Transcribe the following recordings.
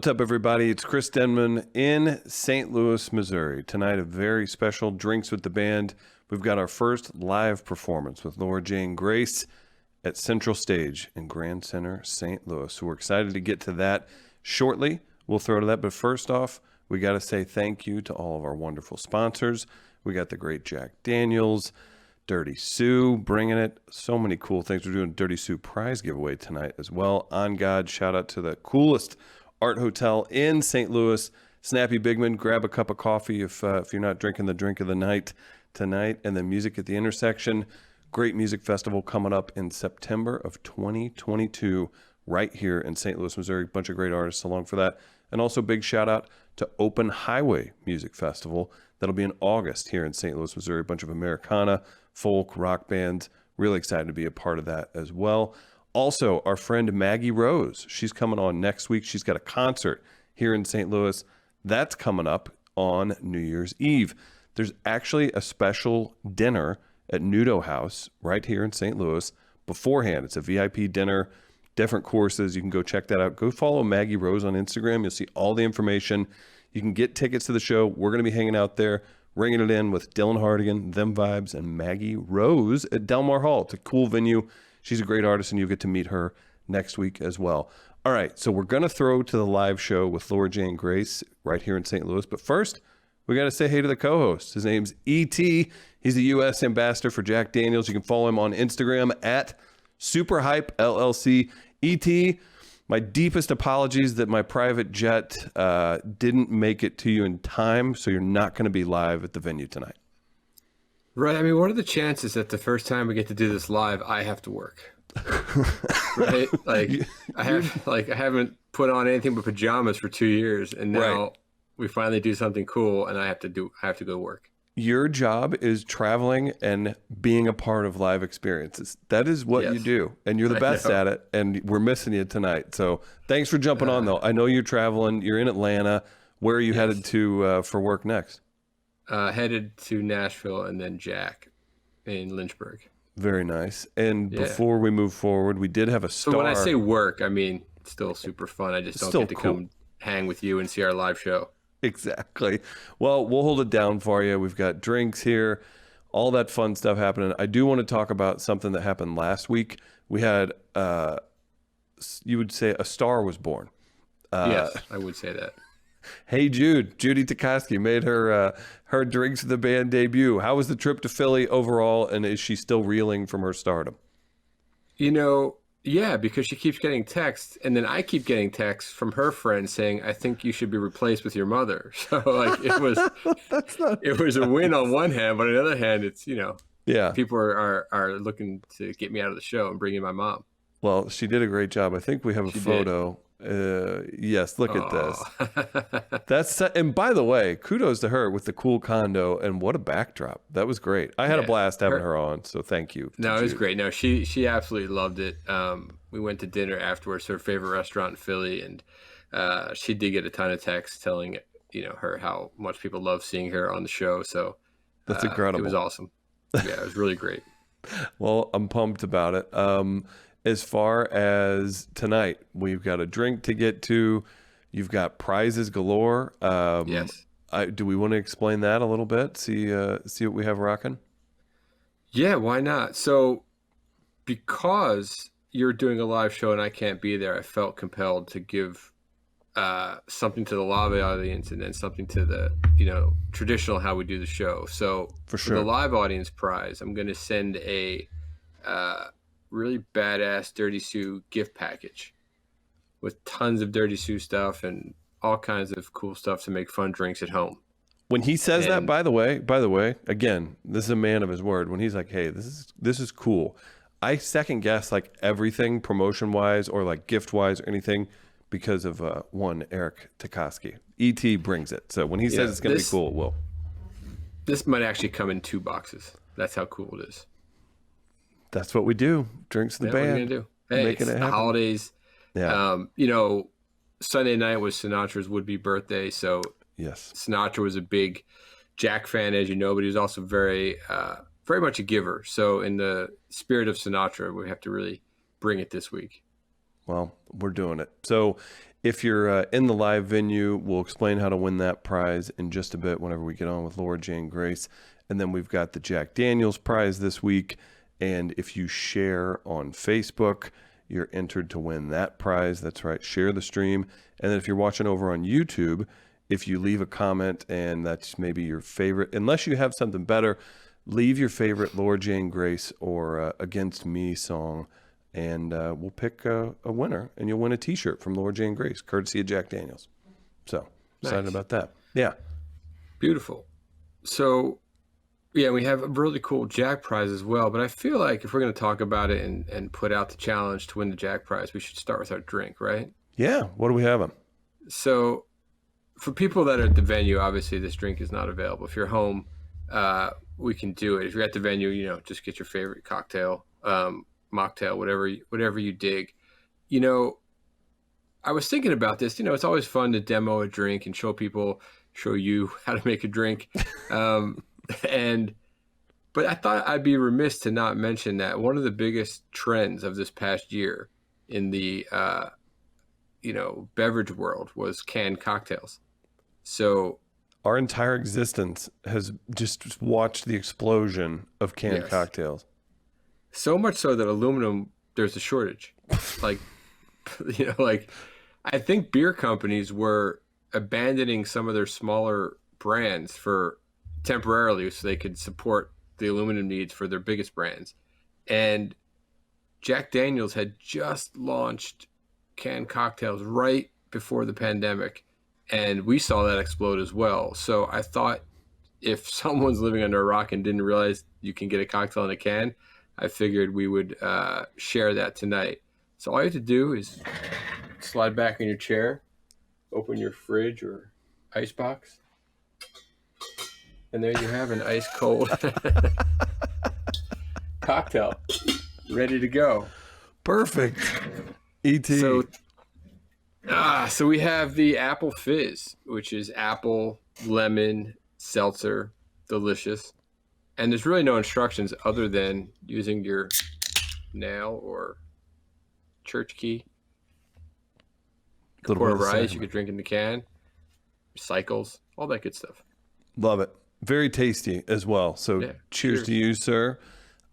What's up, everybody? It's Chris Denman in St. Louis, Missouri. Tonight, a very special Drinks with the Band. We've got our first live performance with Laura Jane Grace at Central Stage in Grand Center, St. Louis. So we're excited to get to that shortly. We'll throw to that. But first off, we got to say thank you to all of our wonderful sponsors. We got the great Jack Daniels, Dirty Sue bringing it. So many cool things. We're doing Dirty Sue prize giveaway tonight as well. On God, shout out to the coolest art hotel in St. Louis. Snappy Bigman, grab a cup of coffee if you're not drinking the drink of the night tonight. And then Music at the Intersection, great music festival coming up in September of 2022 right here in St. Louis, Missouri. Bunch of great artists along for that. And also big shout out to Open Highway Music Festival. That'll be in August here in St. Louis, Missouri. A bunch of Americana, folk, rock bands. Really excited to be a part of that as well. Also, our friend Maggie Rose, she's coming on next week. She's got a concert here in St. Louis. That's coming up on New Year's Eve. There's actually a special dinner at Nudo House right here in St. Louis beforehand. It's a VIP dinner, different courses. You can go check that out. Go follow Maggie Rose on Instagram. You'll see all the information. You can get tickets to the show. We're going to be hanging out there, ringing it in with Dylan Hardigan, Them Vibes, and Maggie Rose at Delmar Hall. It's a cool venue. She's a great artist, and you'll get to meet her next week as well. All right, so we're going to throw to the live show with Laura Jane Grace right here in St. Louis. But first, we got to say hey to the co-host. His name's E.T. He's the U.S. ambassador for Jack Daniels. You can follow him on Instagram at SuperHypeLLC. E.T., my deepest apologies that my private jet didn't make it to you in time, so you're not going to be live at the venue tonight. Right. I mean, what are the chances that the first time we get to do this live, I have to work? Right? I haven't put on anything but pajamas for 2 years, and now we finally do something cool, and I have to go work. Your job is traveling and being a part of live experiences. That is what you do, and you're the best at it, and we're missing you tonight. So thanks for jumping on, though. I know you're traveling. You're in Atlanta. Where are you headed to for work next? Headed to Nashville and then Jack in Lynchburg. Very nice. And before we move forward, we did have a star. So when I say work, I mean it's still super fun. I just don't get to come hang with you and see our live show. Exactly. Well, we'll hold it down for you. We've got drinks here, all that fun stuff happening. I do want to talk about something that happened last week. We had, you would say, a star was born. Yes, I would say that. Hey Jude, Judy Toupin made her Drinks of the Band debut. How was the trip to Philly overall, and is she still reeling from her stardom? You know, yeah, because she keeps getting texts, and then I keep getting texts from her friends saying, "I think you should be replaced with your mother." So like it was a win on one hand, but on the other hand, it's people are looking to get me out of the show and bring in my mom. Well, she did a great job. I think we have a photo. Yes, look at this. And by the way, kudos to her with the cool condo, and what a backdrop. That was great. I had a blast having her on, so thank you. No, it was great. No, she absolutely loved it. We went to dinner afterwards, her favorite restaurant in Philly, and she did get a ton of texts telling her how much people love seeing her on the show. So that's incredible. It was awesome. Yeah, it was really great. Well, I'm pumped about it. As far as tonight, we've got a drink to get to. You've got prizes galore. Yes. Do we want to explain that a little bit? See what we have rocking? Yeah, why not? So because you're doing a live show and I can't be there, I felt compelled to give something to the live audience and then something to the traditional how we do the show. So for the live audience prize, I'm going to send a really badass Dirty Sue gift package with tons of Dirty Sue stuff and all kinds of cool stuff to make fun drinks at home. When he says that, by the way, again, this is a man of his word. When he's like, "Hey, this is cool," I second guess like everything promotion wise or like gift wise or anything because of one Eric Tikoski. E.T. brings it. So when he says it's gonna be cool, it will. This might actually come in 2 boxes. That's how cool it is. That's what we do. Drinks the band. What are you gonna do? Hey, it's the holidays. Yeah. Sunday night was Sinatra's would-be birthday, so yes, Sinatra was a big Jack fan, as you know, but he was also very much a giver. So in the spirit of Sinatra, we have to really bring it this week. Well, we're doing it. So If you're in the live venue, we'll explain how to win that prize in just a bit whenever we get on with Laura Jane Grace. And then we've got the Jack Daniels prize this week. And if you share on Facebook, you're entered to win that prize. That's right. Share the stream. And then if you're watching over on YouTube, if you leave a comment and that's maybe your favorite, unless you have something better, leave your favorite Laura Jane Grace or Against Me song. And we'll pick a winner, and you'll win a T-shirt from Laura Jane Grace, courtesy of Jack Daniels. So, excited about that. Yeah. Beautiful. So, yeah, we have a really cool Jack prize as well, but I feel like if we're going to talk about it and put out the challenge to win the Jack prize, we should start with our drink, right? Yeah. What do we have? So, for people that are at the venue, obviously this drink is not available. If you're home, we can do it. If you're at the venue, just get your favorite cocktail, mocktail, whatever you dig. I was thinking about this. It's always fun to demo a drink and show you how to make a drink. But I thought I'd be remiss to not mention that one of the biggest trends of this past year in the beverage world was canned cocktails. So our entire existence has just watched the explosion of canned cocktails. So much so that aluminum, there's a shortage. I think beer companies were abandoning some of their smaller brands for temporarily so they could support the aluminum needs for their biggest brands. And Jack Daniels had just launched canned cocktails right before the pandemic. And we saw that explode as well. So I thought if someone's living under a rock and didn't realize you can get a cocktail in a can, I figured we would share that tonight. So all you have to do is slide back in your chair, open your fridge or ice box, and there you have an ice cold cocktail ready to go. Perfect. E.T. So we have the apple fizz, which is apple, lemon, seltzer, delicious. And there's really no instructions other than using your nail or church key. Pour over ice, you could drink in the can. Cycles, all that good stuff. Love it. Very tasty as well. So cheers to you, sir.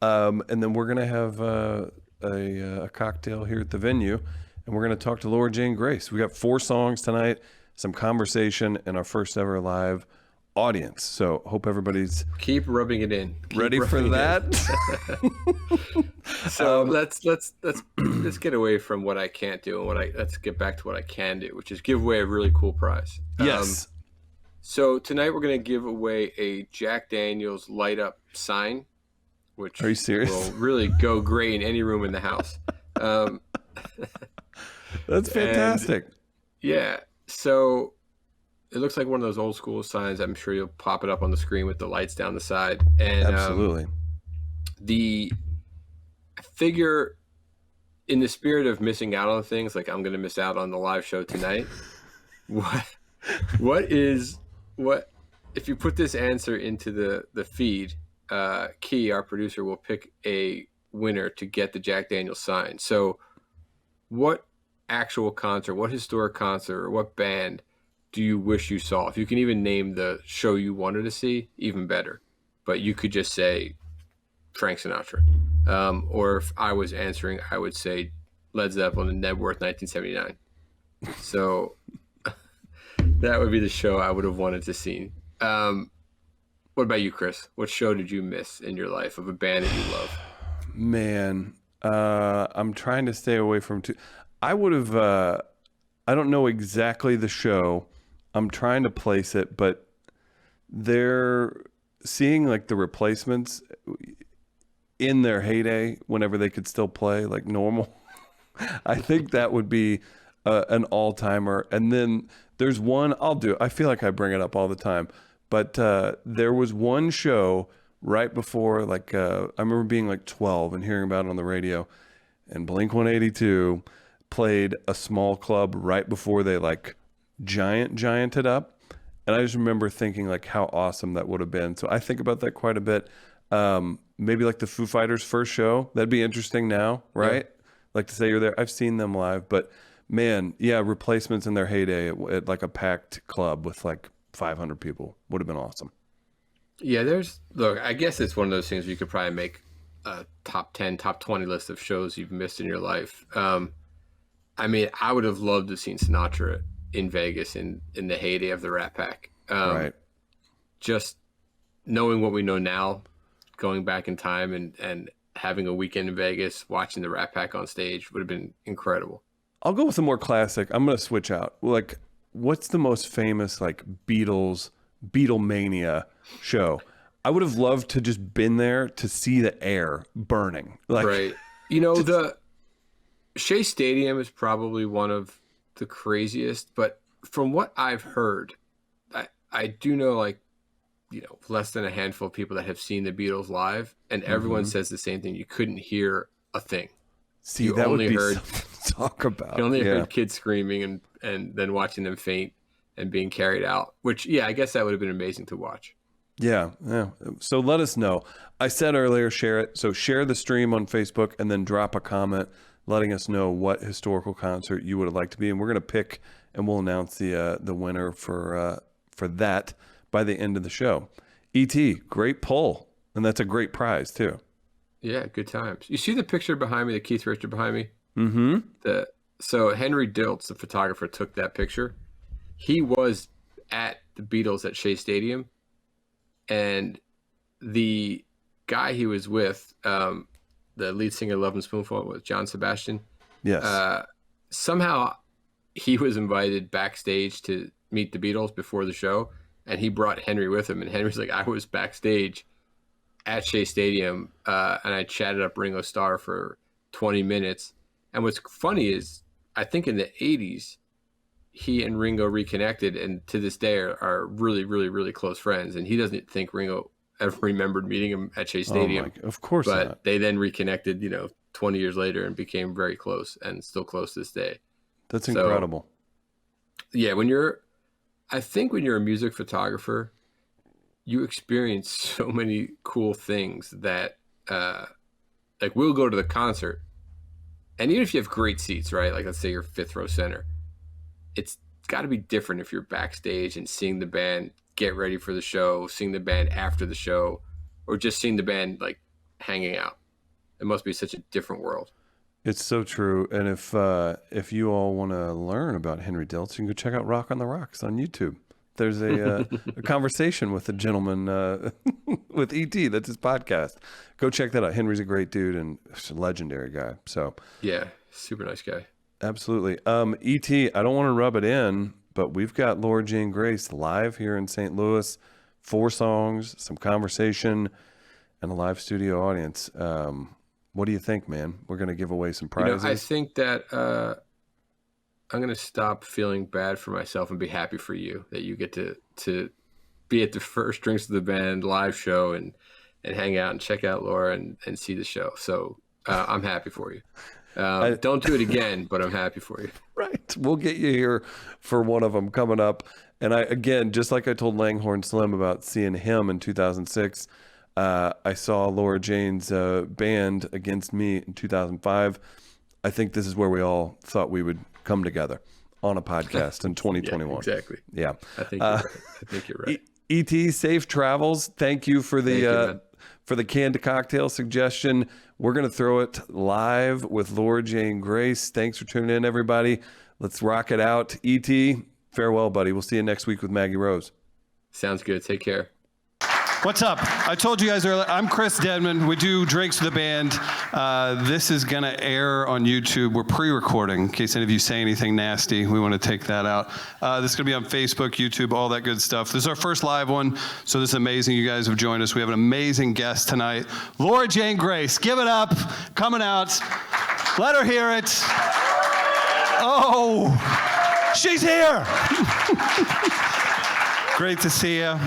And then we're going to have a cocktail here at the venue. And we're going to talk to Laura Jane Grace. We got 4 songs tonight, some conversation, and our first ever live audience. So hope everybody's keep rubbing it in. Ready for that. So let's get away from what I can't do and let's get back to what I can do, which is give away a really cool prize. Yes. So tonight we're going to give away a Jack Daniels light up sign, which are you serious? Will really go great in any room in the house. That's fantastic. So it looks like one of those old school signs. I'm sure you'll pop it up on the screen with the lights down the side. And absolutely. I figure in the spirit of missing out on things, like I'm going to miss out on the live show tonight. What if you put this answer into the feed, Key, our producer, will pick a winner to get the Jack Daniels sign. So what actual concert, what historic concert, or what band do you wish you saw? If you can even name the show you wanted to see, even better. But you could just say Frank Sinatra. Or if I was answering, I would say Led Zeppelin and Nebworth 1979. So that would be the show I would have wanted to see. What about you, Chris? What show did you miss in your life of a band that you love? Man, I'm trying to stay away from I would have, I don't know exactly the show. I'm trying to place it, but they're seeing like the Replacements in their heyday whenever they could still play like normal. I think that would be an all-timer. And then there's one I feel like I bring it up all the time, but there was one show right before, like, I remember being like 12 and hearing about it on the radio, and Blink-182 played a small club right before they like gianted up. And I just remember thinking like how awesome that would have been. So I think about that quite a bit. Maybe like the Foo Fighters first show. That'd be interesting now, right? Yeah. Like to say you're there. I've seen them live, but Man, yeah, replacements in their heyday at like a packed club with like 500 people would have been awesome. Yeah, look, I guess it's one of those things where you could probably make a top 10, top 20 list of shows you've missed in your life. I mean, I would have loved to have seen Sinatra in Vegas in the heyday of the Rat Pack. Right. Just knowing what we know now, going back in time and having a weekend in Vegas, watching the Rat Pack on stage would have been incredible. I'll go with a more classic. I'm going to switch out. Like, what's the most famous like Beatlemania show? I would have loved to just been there to see the air burning. Like, right. You know, the Shea Stadium is probably one of the craziest, but from what I've heard, I do know, like, you know, less than a handful of people that have seen the Beatles live, and everyone says the same thing. You couldn't hear a thing. See, you that only would be heard something to talk about. You only heard kids screaming and then watching them faint and being carried out, which, yeah, I guess that would have been amazing to watch. Yeah. So let us know. I said earlier, share it. So share the stream on Facebook and then drop a comment letting us know what historical concert you would have liked to be. And we're going to pick and we'll announce the winner for that by the end of the show. E.T., great poll. And that's a great prize too. Yeah, good times. You see the picture behind me, the Keith Richard behind me? Mm-hmm. So Henry Diltz, the photographer, took that picture. He was at the Beatles at Shea Stadium. And the guy he was with, the lead singer of Love and Spoonful, was John Sebastian. Yes. Somehow he was invited backstage to meet the Beatles before the show, and he brought Henry with him. And Henry's like, I was backstage at Shea Stadium, and I chatted up Ringo Starr for 20 minutes. And what's funny is, I think in the 80s, he and Ringo reconnected, and to this day are really, really, really close friends. And he doesn't think Ringo ever remembered meeting him at Shea Stadium. Of course but not. They then reconnected, 20 years later and became very close and still close to this day. That's incredible. Yeah, when you're a music photographer, you experience so many cool things that, like, we'll go to the concert, and even if you have great seats, right? Like, let's say you're fifth row center, it's got to be different if you're backstage and seeing the band get ready for the show, seeing the band after the show, or just seeing the band like hanging out. It must be such a different world. It's so true. And if you all want to learn about Henry Diltz, you can go check out Rock on the Rocks on YouTube. There's a conversation with a gentleman with E.T. That's his podcast. Go check that out. Henry's a great dude and a legendary guy. So yeah, super nice guy. Absolutely. E.T., I don't want to rub it in, but we've got Laura Jane Grace live here in St. Louis. 4 songs, some conversation, and a live studio audience. What do you think, man? We're going to give away some prizes. I think that I'm going to stop feeling bad for myself and be happy for you that you get to be at the first Drinks of the Band live show and hang out and check out Laura and see the show. So I'm happy for you. Don't do it again, but I'm happy for you. Right. We'll get you here for one of them coming up. And again, just like I told Langhorne Slim about seeing him in 2006, I saw Laura Jane's band Against Me in 2005. I think this is where we all thought we would come together on a podcast in 2021. Yeah, exactly. Yeah. I think you're right. E.T., safe travels. Thank you for the canned cocktail suggestion. We're going to throw it live with Laura Jane Grace. Thanks for tuning in, everybody. Let's rock it out. E.T., farewell, buddy. We'll see you next week with Maggie Rose. Sounds good. Take care. What's up? I told you guys earlier, I'm Chris Denman. We do Drinks with the Band. This is going to air on YouTube. We're pre-recording in case any of you say anything nasty. We want to take that out. This is going to be on Facebook, YouTube, all that good stuff. This is our first live one, so this is amazing. You guys have joined us. We have an amazing guest tonight. Laura Jane Grace. Give it up. Coming out. Let her hear it. Oh, she's here. Great to see you.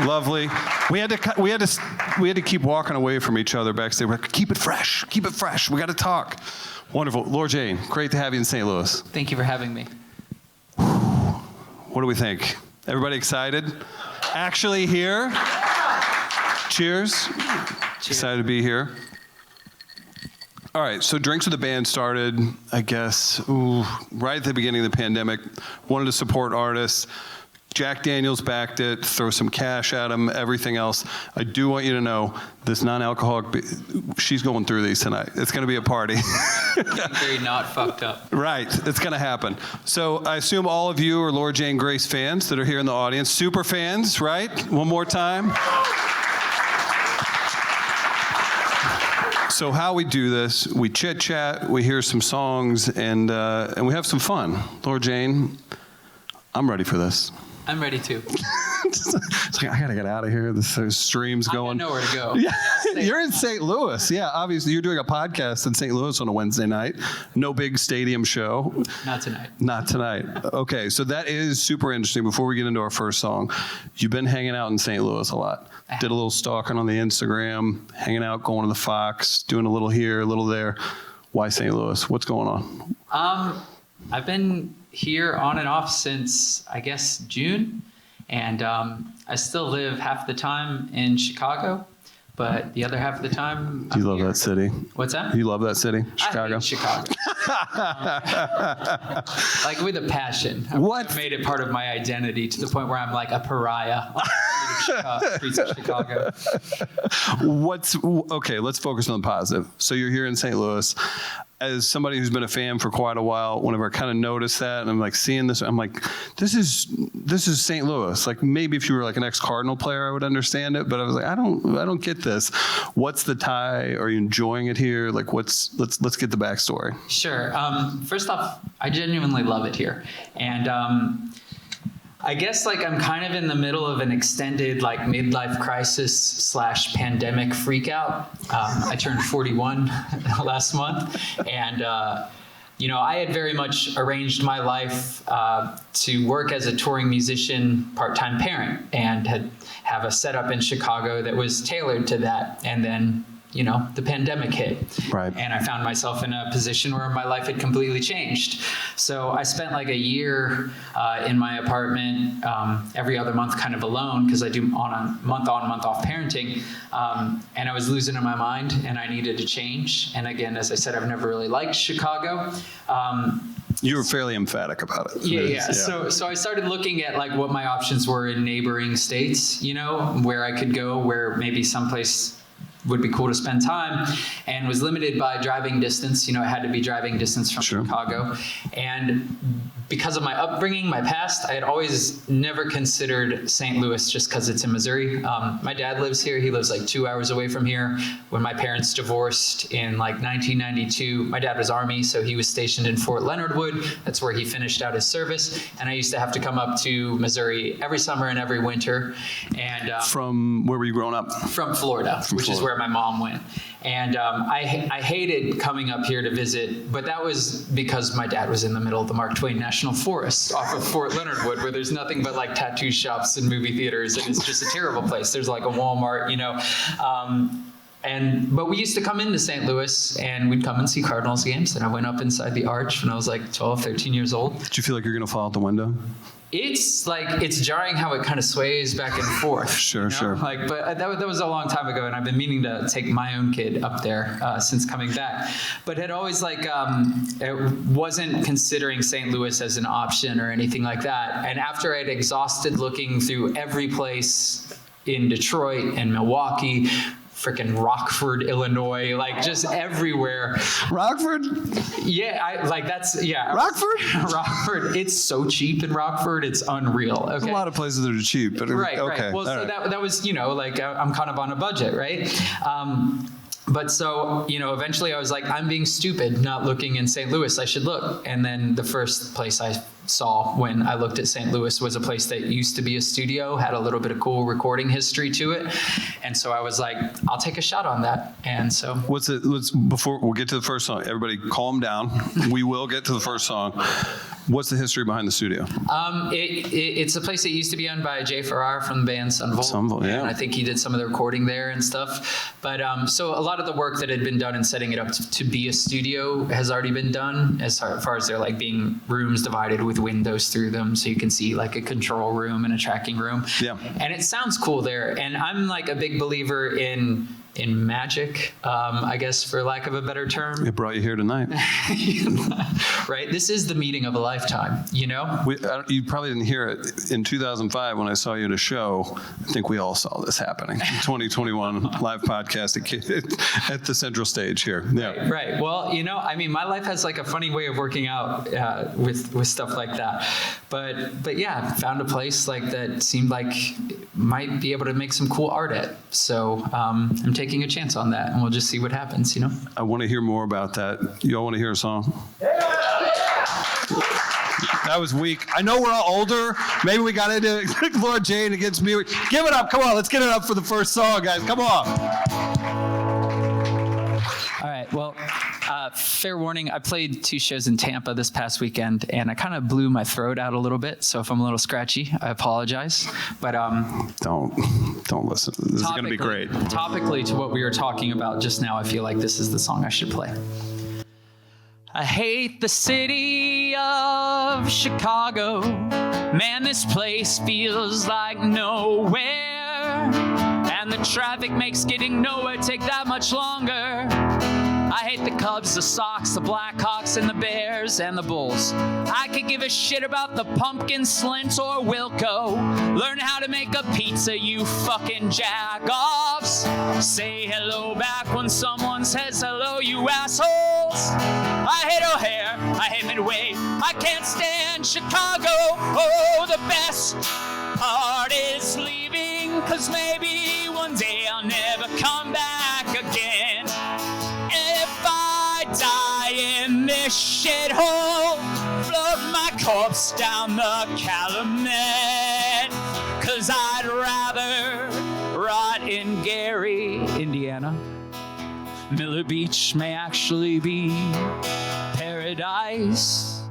Lovely. We had to keep walking away from each other backstage. We're like, keep it fresh. Keep it fresh. We got to talk. Wonderful. Laura Jane, great to have you in St. Louis. Thank you for having me. What do we think? Everybody excited? Actually here? Cheers. Excited to be here. All right, so Drinks with the Band started, I guess, right at the beginning of the pandemic. Wanted to support artists. Jack Daniels backed it, throw some cash at him, everything else. I do want you to know, this non-alcoholic, she's going through these tonight. It's going to be a party. Very not fucked up. Right, it's going to happen. So I assume all of you are Laura Jane Grace fans that are here in the audience. Super fans, right? One more time. So how we do this, we chit-chat, we hear some songs, and we have some fun. Laura Jane, I'm ready for this. I'm ready too. It's like, I gotta get out of here. The stream's going. I got nowhere to go. Yeah, you're in St. Louis. Yeah, obviously you're doing a podcast in St. Louis on a Wednesday night. No big stadium show. Not tonight. Not tonight. Okay, so that is super interesting. Before we get into our first song, you've been hanging out in St. Louis a lot. Did a little stalking on the Instagram, hanging out, going to the Fox, doing a little here, a little there. Why St. Louis? What's going on? I've been here on and off since, I guess, June. And I still live half the time in Chicago, but the other half of the time Do you love that city? What's that? You love that city? Chicago? I hate Chicago. Like with a passion. What? I've made it part of my identity to the point where I'm like a pariah on the streets of Chicago. Okay, let's focus on the positive. So you're here in St. Louis. As somebody who's been a fan for quite a while, whenever I kind of noticed that, and I'm like seeing this, I'm like, this is St. Louis. Like maybe if you were like an ex-Cardinal player, I would understand it, but I was like, I don't get this. What's the tie? Are you enjoying it here? Like let's get the backstory. Sure. First off, I genuinely love it here, and I guess like I'm kind of in the middle of an extended like midlife crisis / pandemic freak out. I turned 41 last month, and I had very much arranged my life to work as a touring musician, part-time parent, and have a setup in Chicago that was tailored to that. And then the pandemic hit. Right. And I found myself in a position where my life had completely changed. So I spent like a year in my apartment every other month kind of alone, because I do month on, month off parenting. And I was losing my mind, and I needed to change. And again, as I said, I've never really liked Chicago. You were fairly emphatic about it. Yeah. So I started looking at like what my options were in neighboring states, where I could go, where maybe someplace would be cool to spend time, and was limited by driving distance. I had to be driving distance from Chicago. And because of my upbringing, my past, I had always never considered St. Louis just because it's in Missouri. My dad lives here. He lives like 2 hours away from here. When my parents divorced in like 1992, my dad was Army, so he was stationed in Fort Leonard Wood. That's where he finished out his service. And I used to have to come up to Missouri every summer and every winter. And from where were you growing up? From Florida, which is where my mom went. And I hated coming up here to visit, but that was because my dad was in the middle of the Mark Twain National Forest off of Fort Leonard Wood, where there's nothing but like tattoo shops and movie theaters, and it's just a terrible place. There's like a Walmart, but we used to come into St. Louis, and we'd come and see Cardinals games. And I went up inside the arch when I was like 12, 13 years old. Did you feel like you're going to fall out the window? It's jarring how it kind of sways back and forth. Sure. Like, but that was a long time ago, and I've been meaning to take my own kid up there since coming back, but had always it wasn't considering St. Louis as an option or anything like that. And after I'd exhausted looking through every place in Detroit and Milwaukee, freaking Rockford, Illinois, like just everywhere. Rockford? Yeah, Rockford? Rockford. It's so cheap in Rockford. It's unreal. Okay? There's a lot of places that are cheap, but right. Okay. Well, so that was, I'm kind of on a budget, right? But so, eventually I was like, I'm being stupid not looking in St. Louis. I should look. And then the first place I saw when I looked at St. Louis was a place that used to be a studio, had a little bit of cool recording history to it. And so I was like, I'll take a shot on that. And so before we'll get to the first song, everybody calm down. We will get to the first song. What's the history behind the studio? It's a place that used to be owned by Jay Farrar from the band Sunvolt. Yeah. And I think he did some of the recording there and stuff. But so a lot of the work that had been done in setting it up to be a studio has already been done, as far as there like being rooms divided with windows through them, so you can see like a control room and a tracking room. Yeah. And it sounds cool there. And I'm like a big believer in in magic, I guess, for lack of a better term. It brought you here tonight. Right? This is the meeting of a lifetime, you know? You probably didn't hear it. In 2005, when I saw you at a show, I think we all saw this happening. 2021 live podcast at the central stage here. Yeah. Right. Well, you know, I mean, my life has like a funny way of working out with stuff like that. But yeah, found a place like that seemed like might be able to make some cool art at. So I'm taking a chance on that, and we'll just see what happens, you know? I want to hear more about that. You all want to hear a song? That was weak. I know we're all older. Maybe we got into Laura Jane against me. Give it up. Come on. Let's get it up for the first song, guys. Come on. All right. Well, fair warning, I played 2 shows in Tampa this past weekend, and I kind of blew my throat out a little bit. So if I'm a little scratchy, I apologize. But don't listen. This is going to be great. Topically to what we were talking about just now, I feel like this is the song I should play. I hate the city of Chicago. Man, this place feels like nowhere. And the traffic makes getting nowhere take that much longer. I hate the Cubs, the Sox, the Blackhawks, and the Bears, and the Bulls. I could give a shit about the Pumpkin Slint or Wilco. Learn how to make a pizza, you fucking jack-offs. Say hello back when someone says hello, you assholes. I hate O'Hare, I hate Midway, I can't stand Chicago. Oh, the best part is leaving, 'cause maybe one day I'll never come back again. If I die in this shithole, float my corpse down the Calumet, 'cause I'd rather rot in Gary, Indiana. Miller Beach may actually be paradise.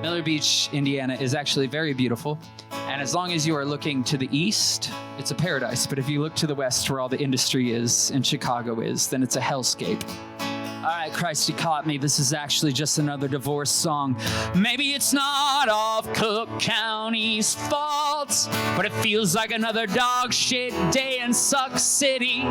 Miller Beach, Indiana is actually very beautiful. And as long as you are looking to the east, it's a paradise. But if you look to the west where all the industry is and Chicago is, then it's a hellscape. All right, Christ, you caught me. This is actually just another divorce song. Maybe it's not all of Cook County's fault, but it feels like another dog shit day in Suck City.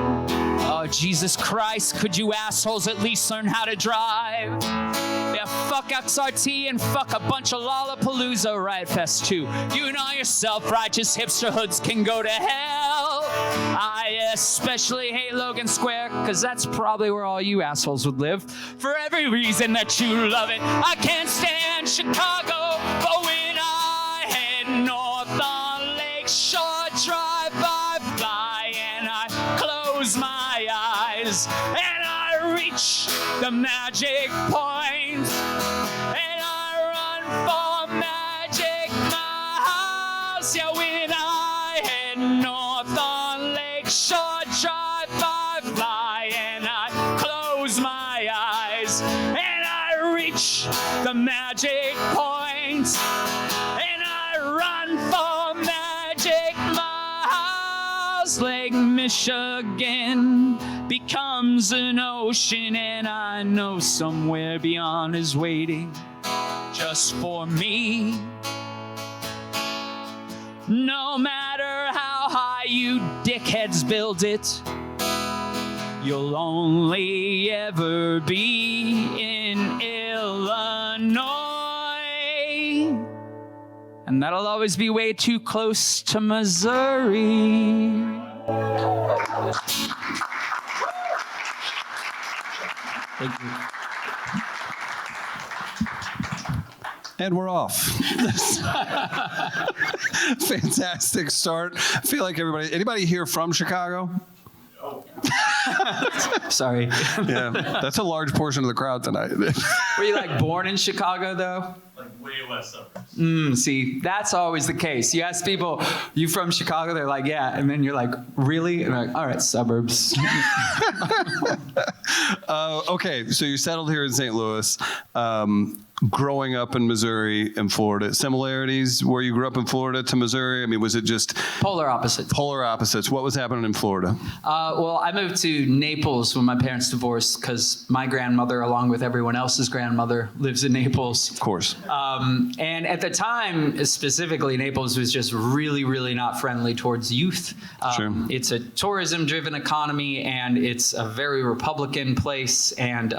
Oh, Jesus Christ, could you assholes at least learn how to drive? Yeah, fuck XRT and fuck a bunch of Lollapalooza Riot Fest too. You and all your self-righteous hipster hoods can go to hell. I especially hate Logan Square, because that's probably where all you assholes would live. For every reason that you love it, I can't stand Chicago, but when I head north on Lakeshore Drive, I fly and I close my eyes and I reach the magic point and I run for magic miles. Yeah, when I head north on Lakeshore Drive, I fly and I close my eyes and I reach the magic point and I run for magic miles. Lake Michigan becomes an ocean, and I know somewhere beyond is waiting just for me. No matter how high you dickheads build it, you'll only ever be in Illinois. And that'll always be way too close to Missouri. Thank you. And we're off. Fantastic start. I feel like anybody here from Chicago? Sorry. Yeah, that's a large portion of the crowd tonight. Were you like born in Chicago though? Like way west suburbs. See, that's always the case. You ask people, you from Chicago? They're like, yeah. And then you're like, really? And they're like, all right, suburbs. Okay, so you settled here in St. Louis. Growing up in Missouri and Florida, similarities where you grew up in Florida to Missouri? I mean, was it just Polar opposites. polar opposites? What was happening in Florida? Well, I moved to Naples when my parents divorced because my grandmother, along with everyone else's grandmother, lives in Naples. Of course. And at the time, specifically, Naples was just really, really not friendly towards youth. Sure. It's a tourism-driven economy, and it's a very Republican place, and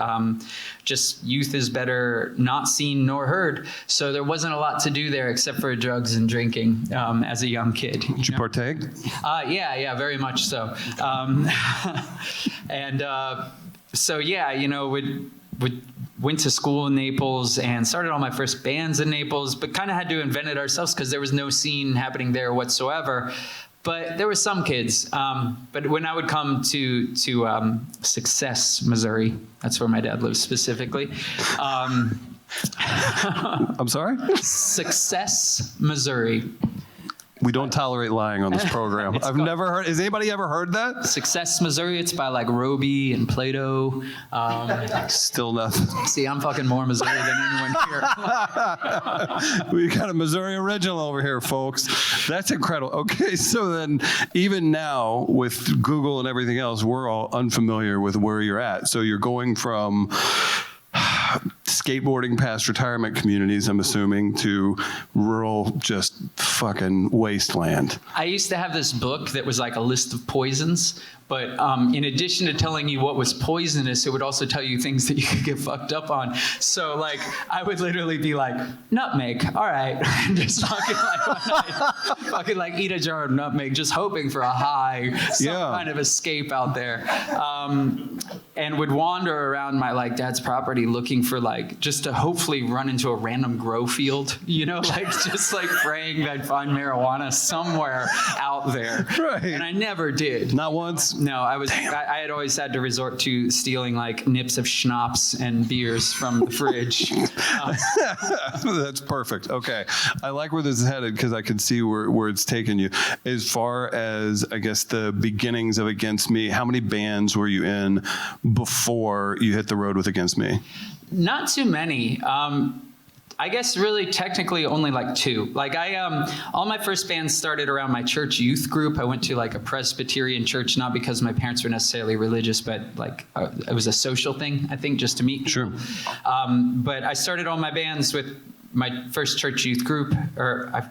just youth is better not seen nor heard. So there wasn't a lot to do there except for drugs and drinking as a young kid. Did you partake? Yeah, very much so. And so, yeah, you know, went to school in Naples and started all my first bands in Naples, but kind of had to invent it ourselves because there was no scene happening there whatsoever. But there were some kids. But when I would come to Success, Missouri, that's where my dad lives specifically. I'm sorry? Success, Missouri. We don't tolerate lying on this program. I've never heard. Has anybody ever heard that? Success, Missouri. It's by like Roby and Plato. Still nothing. See, I'm fucking more Missouri than anyone here. We got a Missouri original over here, folks. That's incredible. Okay, so then even now with Google and everything else, we're all unfamiliar with where you're at. So you're going from skateboarding past retirement communities, I'm assuming, to rural, just fucking wasteland. I used to have this book that was like a list of poisons, but in addition to telling you what was poisonous, it would also tell you things that you could get fucked up on. So like, I would literally be like, nutmeg, all right, and just fucking like eat a jar of nutmeg, just hoping for a high, some kind of escape out there. And would wander around my like dad's property looking for like, just to hopefully run into a random grow field, you know, like just like praying that I'd find marijuana somewhere out there. Right. And I never did. Not once? No, I had always had to resort to stealing like nips of schnapps and beers from the fridge. That's perfect. Okay. I like where this is headed because I can see where it's taken you. As far as, I guess, the beginnings of Against Me, how many bands were you in before you hit the road with Against Me? Not too many. I guess really technically only like 2. Like all my first bands started around my church youth group. I went to like a Presbyterian church, not because my parents were necessarily religious, but like it was a social thing, I think, just to meet people. Sure. But I started all my bands with my first church youth group,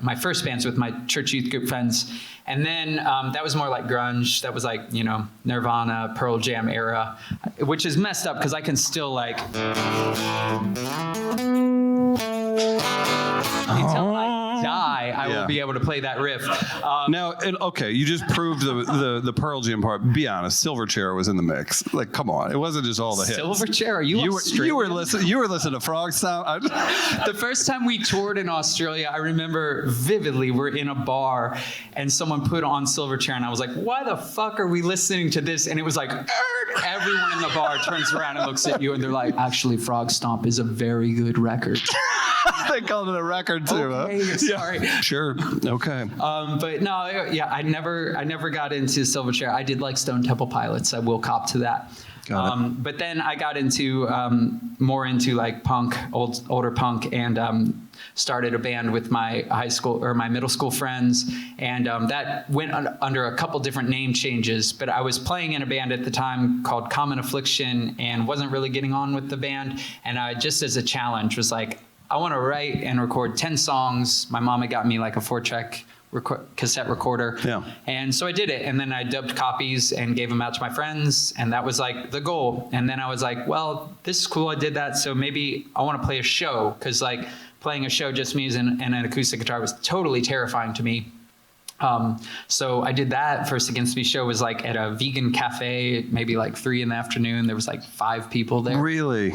my first bands with my church youth group friends. And then that was more like grunge. That was like, you know, Nirvana, Pearl Jam era, which is messed up because I can still like... Until I die, I will be able to play that riff. Now, okay, you just proved the Pearl Jam part. Be honest, Silverchair was in the mix. Like, come on, it wasn't just all the hits. Silverchair? Are you Australian? You were listening to Frog Stomp. The first time we toured in Australia, I remember vividly, we're in a bar and someone put on Silverchair, and I was like, why the fuck are we listening to this? And it was like, everyone in the bar turns around and looks at you, and they're like, actually, Frog Stomp is a very good record. They called it a record too, okay, huh? Sorry. Yeah. Sure. Okay. But no, yeah, I never got into Silverchair. I did like Stone Temple Pilots. I will cop to that. But then I got into more into like punk, older punk, and started a band with my high school or my middle school friends, and that went under a couple different name changes. But I was playing in a band at the time called Common Affliction, and wasn't really getting on with the band. And I just as a challenge was like, I want to write and record 10 songs. My mom had got me like a 4-track cassette recorder. Yeah. And so I did it. And then I dubbed copies and gave them out to my friends. And that was like the goal. And then I was like, well, this is cool. I did that. So maybe I want to play a show. Because like playing a show just me and an acoustic guitar was totally terrifying to me. So I did that. First Against Me show was like at a vegan cafe, maybe like 3 PM. There was like 5 people there. Really?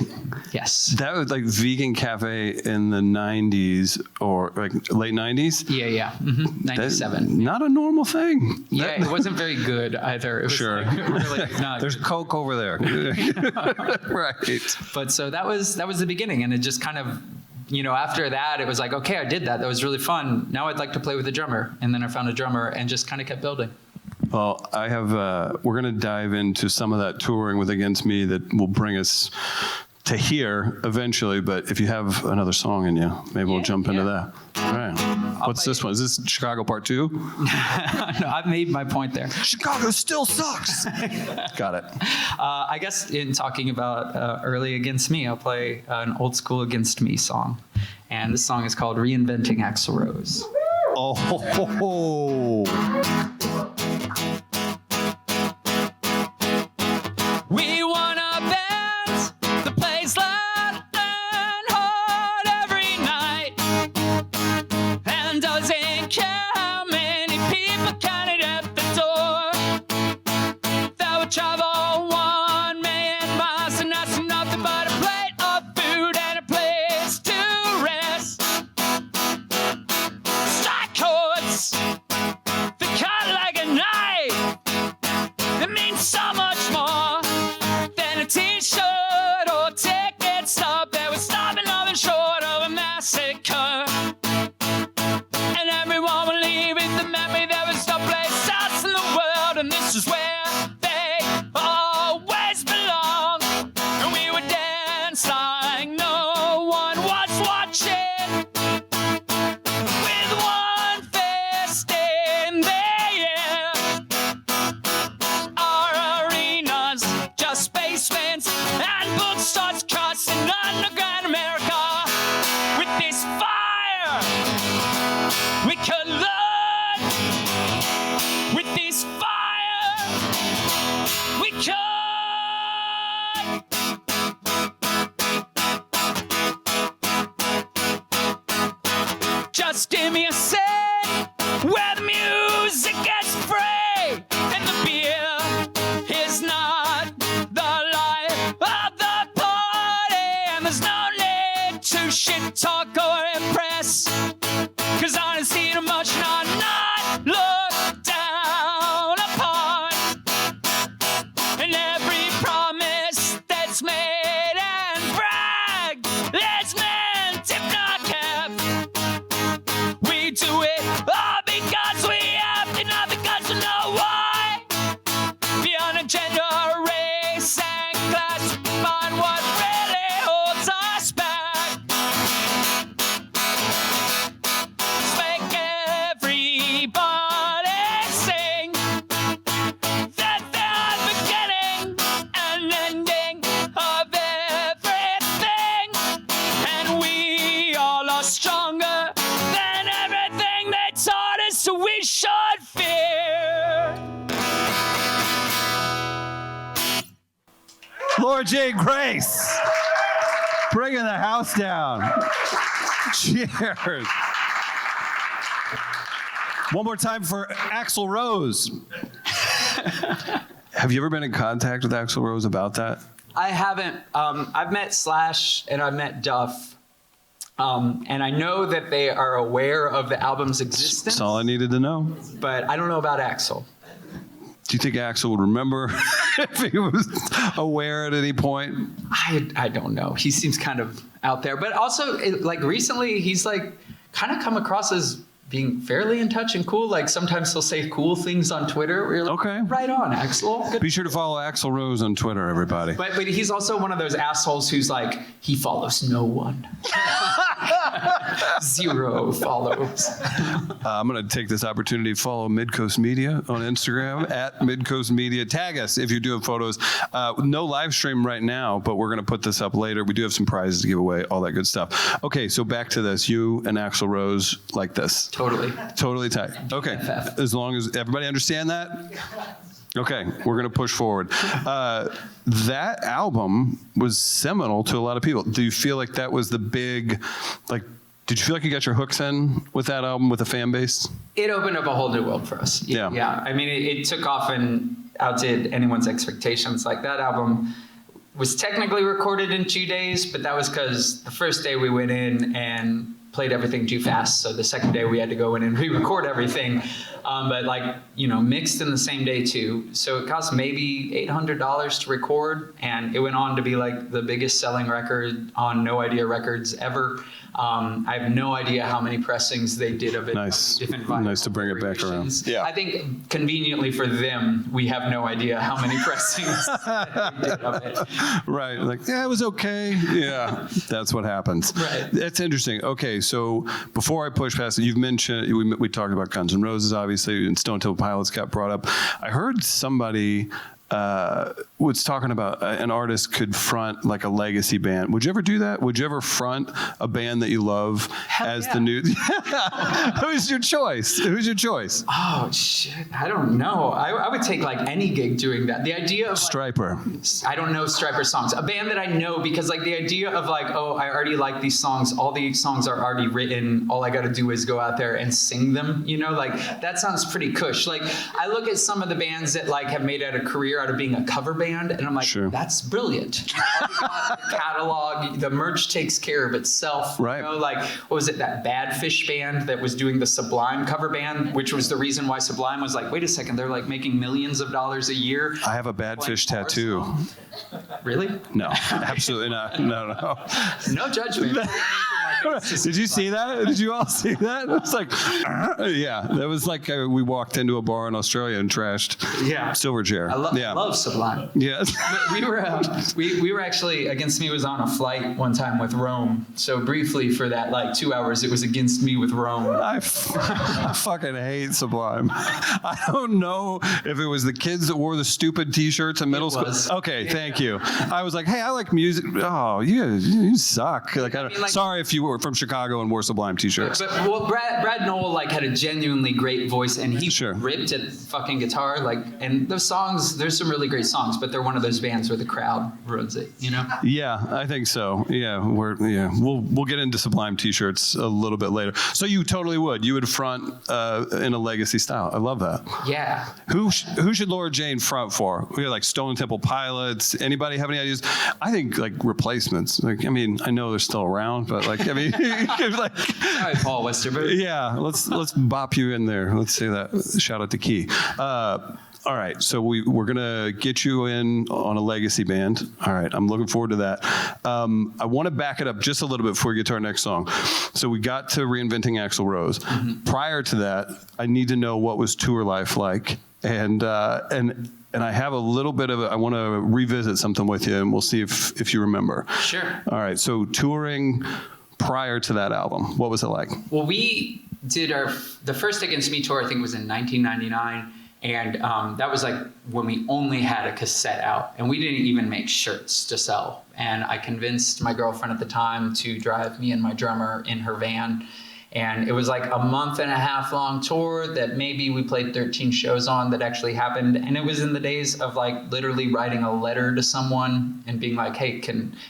Yes. That was like vegan cafe in the 90s or like late 90s? Yeah. Mm-hmm. 97. Not a normal thing. Yeah, it wasn't very good either. It was sure. Like really not There's Coke over there. Right. But so that was the beginning, and it just kind of, you know, after that, it was like, okay, I did that. That was really fun. Now I'd like to play with a drummer. And then I found a drummer and just kind of kept building. Well, I have, we're going to dive into some of that touring with Against Me that will bring us to here eventually. But if you have another song in you, maybe we'll jump into that. All right. What's this one? Is this Chicago Part 2? No, I've made my point there. Chicago still sucks. Got it. I guess in talking about early Against Me, I'll play an old school Against Me song. And this song is called Reinventing Axl Rose. Oh, ho, ho, ho. We want a band that plays loud and hard every night and doesn't care how many people counted at the door. That would travel 1 million miles and that's nothing but a plate of food and a place to rest. Strike chords that cut like a knife. It means so much more than a t-shirt or ticket stub that was stopping nothing short of a massacre. And everyone will leave with the memory there was no place else in the world, and this is where they always belong. And we would dance like no one was watching, with one fist in the air. Our arenas, just basements and bookstores crossing underground America. With this fire, we could learn. With this fire, we could. Just give me a say where the music gets free and the beer is not the life of the party, and there's no need to shit talk or impress, 'cause honesty and emotion are not looked down upon, and every promise that's made and bragged is meant if not kept. We do it all because we have to, not because we know why. Beyond a gender, race, and class, we find what really holds us back. Let's make everybody sing that they're the beginning and ending of everything, and we all are stronger than everything they taught us, so we should fear. Lord Jane Grace, bringing the house down. Cheers. One more time for Axl Rose. Have you ever been in contact with Axl Rose about that? I haven't. I've met Slash and I've met Duff. And I know that they are aware of the album's existence, That's all I needed to know. but I don't know about Axl. Do you think Axl would remember if he was aware at any point? I don't know. He seems kind of out there. But also, like, recently, he's, like, kind of come across as being fairly in touch and cool. Like, sometimes he'll say cool things on Twitter where you're like, Okay. right on, Axl. Good. Be sure to follow Axl Rose on Twitter, everybody. But he's also one of those assholes who's like, he follows no one. 0 follows. I'm going to take this opportunity to follow Midcoast Media on Instagram at Midcoast Media. Tag us if you're doing photos. No live stream right now, but we're going to put this up later. We do have some prizes to give away, all that good stuff. Okay, so back to this. You and Axl Rose like this. Totally. Totally tight. Okay, BFF. as long as everybody understand that. Okay, we're going to push forward. That album was seminal to a lot of people. Do you feel like that was the big, like, did you feel like you got your hooks in with that album with the fan base? It opened up a whole new world for us. Yeah. Yeah. I mean, it took off and outdid anyone's expectations. Like, that album was technically recorded in 2 days, but that was because the first day we went in and played everything too fast. So the second day we had to go in and re-record everything. But like, you know, mixed in the same day too. So it cost maybe $800 to record, and it went on to be like the biggest selling record on No Idea Records ever. I have no idea how many pressings they did of it. Nice. Different vinyl Nice to bring it back around. variations. Yeah. I think conveniently for them, we have no idea how many pressings they did of it. Right. Like, yeah, it was okay. Yeah, that's what happens. Right. That's interesting. Okay, so before I push past it, you've mentioned, we talked about Guns N' Roses, obviously, and Stone Temple Pilots got brought up. I heard somebody was talking about an artist could front like a legacy band. Would you ever do that? Would you ever front a band that you love the new? Who's your choice? Who's your choice? Oh shit, I don't know. I would take like any gig doing that. The idea of Striper. I don't know Striper songs. A band that I know, because like the idea of like, oh, I already like these songs. All these songs are already written. All I got to do is go out there and sing them. You know, like that sounds pretty cush. Like I look at some of the bands that like have made it a career out of being a cover band, and I'm like, that's brilliant. You know, the catalog, the merch takes care of itself. Right. You know, like what was it, that Bad Fish band that was doing the Sublime cover band, which was the reason why Sublime was like, wait a second, they're like making millions of dollars a year. I have a Bad Fish tattoo. Really? No, absolutely not. No. No judgment. Did you see that? Did you all see that? It was like, yeah, that was like we walked into a bar in Australia and trashed Silverchair. I love Sublime. Yeah. we were actually, Against Me was on a flight one time with Rome. So briefly for that like 2 hours, it was Against Me with Rome. I fucking hate Sublime. I don't know if it was the kids that wore the stupid T-shirts in middle school. Okay, thank you. I was like, hey, I like music. Oh, you suck. Like, sorry if you were from Chicago and wore Sublime T-shirts. But well, Brad Noel like had a genuinely great voice, and he ripped at fucking guitar. Like, and those songs, there's some really great songs, but they're one of those bands where the crowd ruins it. You know? Yeah, I think so. Yeah, we'll get into Sublime T-shirts a little bit later. So you totally would. You would front in a legacy style. I love that. Yeah. Who should Laura Jane front for? We like Stone Temple Pilots. Anybody have any ideas? I think like replacements. Like, I mean, I know they're still around, but like, I mean, like, all right, Paul Westerberg. Yeah, let's bop you in there. Let's say that. Shout out to Key. All right, so we're gonna get you in on a legacy band. All right, I'm looking forward to that. I want to back it up just a little bit before we get to our next song. So we got to Reinventing Axl Rose. Mm-hmm. Prior to that, I need to know what was tour life like, and I have a little bit of I want to revisit something with you, and we'll see if you remember. Sure. All right, so touring prior to that album, what was it like? Well, we did the first Against Me tour, I think was in 1999. And that was like when we only had a cassette out, and we didn't even make shirts to sell. And I convinced my girlfriend at the time to drive me and my drummer in her van. And it was like a 1.5 month long tour that maybe we played 13 shows on that actually happened. And it was in the days of like literally writing a letter to someone and being like, hey,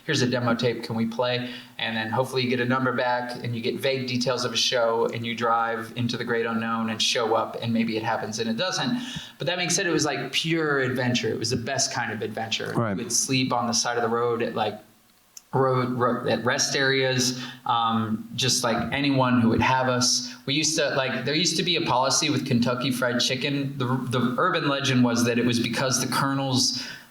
here's a demo tape, can we play? And then hopefully you get a number back and you get vague details of a show and you drive into the great unknown and show up and maybe it happens and it doesn't. But that being said, it was like pure adventure. It was the best kind of adventure. Right. We would sleep on the side of the road at like road at rest areas, just like anyone who would have us. We used to there used to be a policy with Kentucky Fried Chicken. The urban legend was that it was because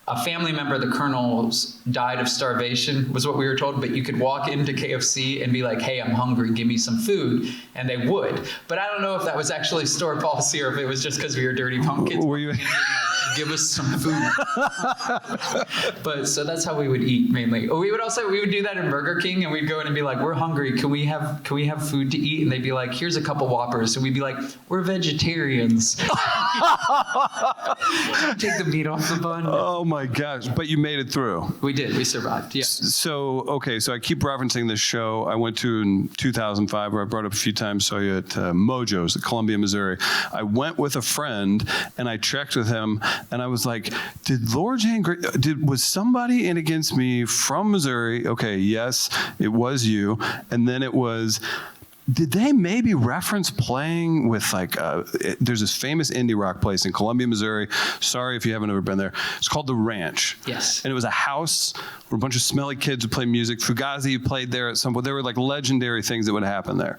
a family member of the Colonel's died of starvation, was what we were told, but you could walk into KFC and be like, hey, I'm hungry, give me some food, and they would. But I don't know if that was actually store policy or if it was just because we were dirty pumpkins. Were you... Give us some food. But so that's how we would eat mainly. We would do that in Burger King, and we'd go in and be like, we're hungry, can we have food to eat? And they'd be like, here's a couple Whoppers. And we'd be like, we're vegetarians. Take the meat off the bun. Oh my gosh, but you made it through. We did, we survived, yeah. So I keep referencing this show I went to in 2005, where I brought up a few times, saw you at Mojo's at Columbia, Missouri. I went with a friend and I checked with him, and I was like, did Laura Jane was somebody in Against Me from Missouri? Okay, yes, it was you. And then it was, did they maybe reference playing with there's this famous indie rock place in Columbia, Missouri. Sorry if you haven't ever been there. It's called The Ranch. Yes. And it was a house where a bunch of smelly kids would play music. Fugazi played there at some point. There were like legendary things that would happen there.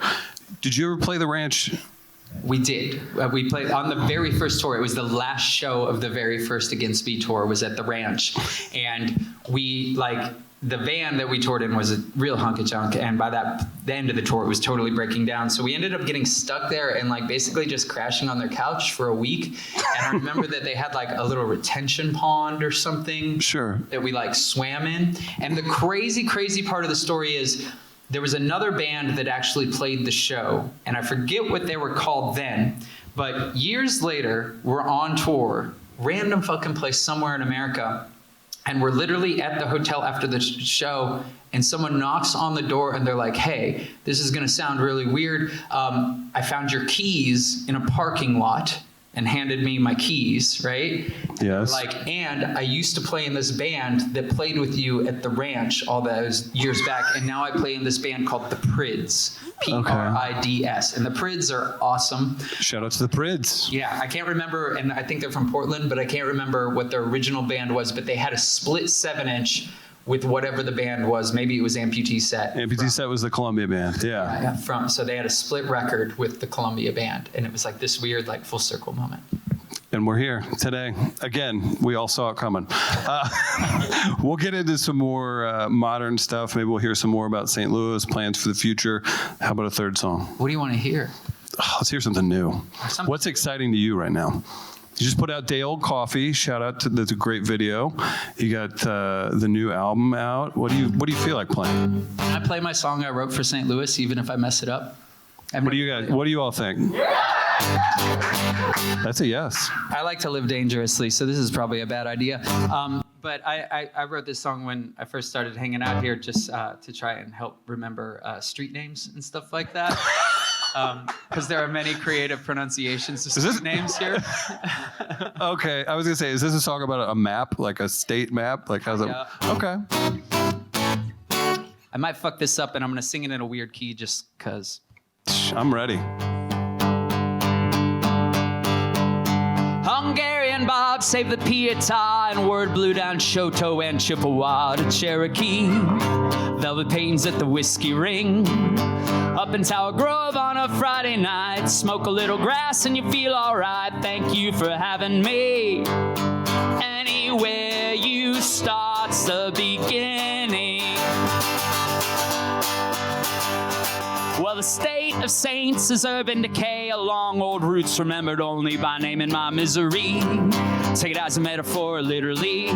Did you ever play The Ranch? We did. We played on the very first tour. It was the last show of the very first Against Me tour was at the Ranch. And we the van that we toured in was a real hunk of junk, and by the end of the tour, it was totally breaking down. So we ended up getting stuck there and basically just crashing on their couch for a week. And I remember that they had a little retention pond or something. Sure. That we swam in. And the crazy part of the story is there was another band that actually played the show, and I forget what they were called then, but years later, we're on tour, random fucking place somewhere in America, and we're literally at the hotel after the show, and someone knocks on the door and they're like, hey, this is gonna sound really weird. I found your keys in a parking lot, and handed me my keys, right? Yes. Like, and I used to play in this band that played with you at the ranch all those years back, and now I play in this band called the Prids, P-R-I-D-S, and the Prids are awesome. Shout out to the Prids. Yeah, I can't remember, and I think they're from Portland, but I can't remember what their original band was, but they had a split 7-inch with whatever the band was. Maybe it was Amputee Set. Amputee Set was the Columbia band, yeah. So they had a split record with the Columbia band, and it was like this weird, like, full circle moment. And we're here today. Again, we all saw it coming. We'll get into some more modern stuff. Maybe we'll hear some more about St. Louis, plans for the future. How about a third song? What do you want to hear? Let's hear something new. What's exciting to you right now? You just put out Day Old Coffee. Shout out to that's a great video. You got the new album out. What do you feel like playing? I play my song I wrote for St. Louis, even if I mess it up. What do you all think? That's a yes. I like to live dangerously, so this is probably a bad idea. But I wrote this song when I first started hanging out here, just to try and help remember street names and stuff like that. Because there are many creative pronunciations of street names here. Okay, I was gonna say, is this a song about a map, like a state map? Like how's it? Yeah. Okay. I might fuck this up, and I'm gonna sing it in a weird key, just cause. I'm ready. Hungarian Bob saved the Pietà, and word blew down Shoto and Chippewa to Cherokee. Velvet pains at the Whiskey Ring. Up in Tower Grove on a Friday night. Smoke a little grass and you feel alright. Thank you for having me. Anywhere you start's the beginning. Well, the state of saints is urban decay, along old roots remembered only by name and my misery. Take it as a metaphor, literally.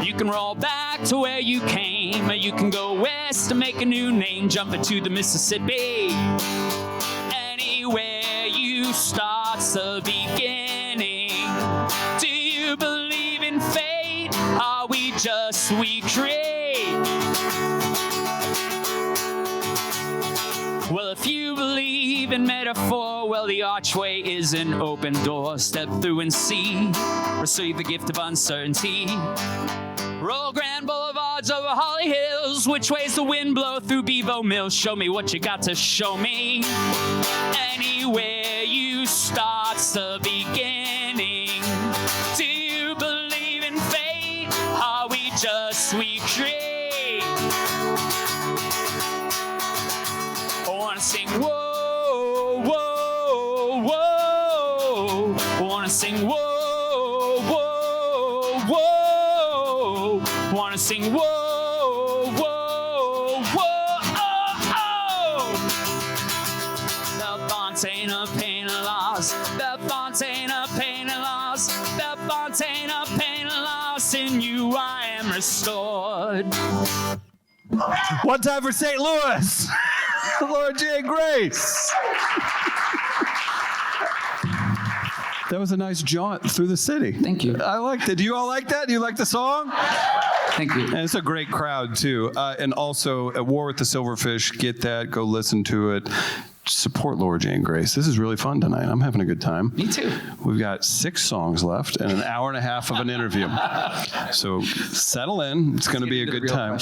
You can roll back to where you came, or you can go west and make a new name, jump into the Mississippi. Anywhere you start's the beginning. Do you believe in fate? Are we just weak create? Well, if you believe in metaphor, well, the archway is an open door. Step through and see, receive the gift of uncertainty. Roll Grand Boulevards over Holly Hills. Which way's the wind blow through Bevo Mills? Show me what you got to show me. Anywhere you start's the beginning. Do you believe in fate? Are we just we create? I wanna sing whoa, whoa, whoa. I wanna sing whoa, whoa, whoa. I wanna sing whoa, whoa, whoa, oh, oh. The fontaine of pain and loss. The fontaine of pain and loss. The fontaine of pain and loss. In you I am restored. One time for St. Louis. Lord J. Grace. That was a nice jaunt through the city. Thank you. I liked it. Do you all like that? Do you like the song? Thank you. And it's a great crowd, too. And also, At War with the Silverfish, get that, go listen to it. Support Laura Jane Grace. This is really fun tonight. I'm having a good time. Me too. We've got 6 songs left and an hour and a half of an interview. So settle in. It's going to be a good time.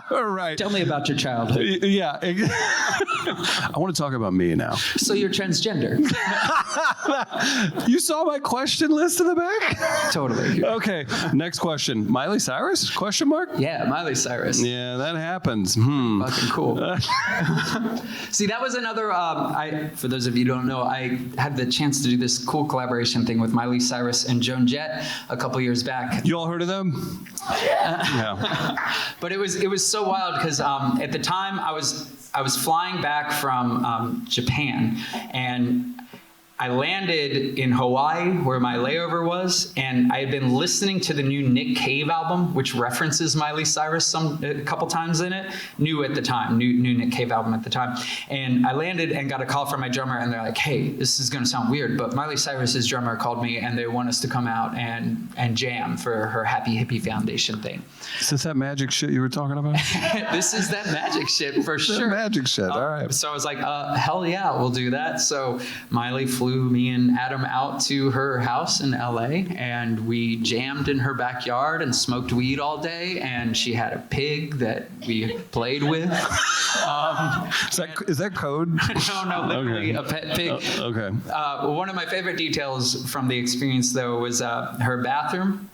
All right. Tell me about your childhood. Yeah. I want to talk about me now. So you're transgender? You saw my question list in the back? Totally. Okay. Next question. Miley Cyrus? Question mark? Yeah, Miley Cyrus. Yeah, that happens. Fucking cool. See, that was another, for those of you who don't know, I had the chance to do this cool collaboration thing with Miley Cyrus and Joan Jett a couple years back. You all heard of them? Yeah. But it was so wild because at the time I was flying back from Japan, and I landed in Hawaii where my layover was, and I had been listening to the new Nick Cave album, which references Miley Cyrus a couple times in it. New Nick Cave album at the time. And I landed and got a call from my drummer, and they're like, hey, this is going to sound weird, but Miley Cyrus's drummer called me, and they want us to come out and jam for her Happy Hippie Foundation thing. Is this that magic shit you were talking about? This is that magic shit for sure. Magic shit, all right. So I was like, hell yeah, we'll do that. So Miley flew me and Adam out to her house in LA, and we jammed in her backyard and smoked weed all day, and she had a pig that we played with. Is that code? No, literally a pet pig. Okay. One of my favorite details from the experience, though, was her bathroom.